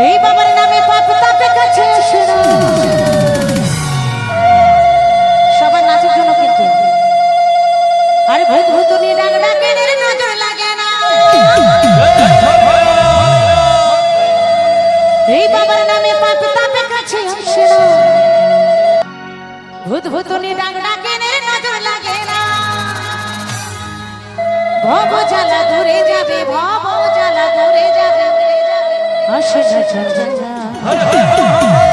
এই বাবার নামে পাপ তাপে কাছে আসে না। সবার নাচের জন্য কিন্তু আরে ভূত ভূতুনি ডাক ডাকে নজর লাগে না। এই বাবার নামে পাপ তাপে কাছে আসে না। ভূত ভূতুনি ডাক ডাকে নজর লাগে না। ভব জ্বালা দূরে যাবে, ভব জ্বালা দূরে যাবে, আসে না।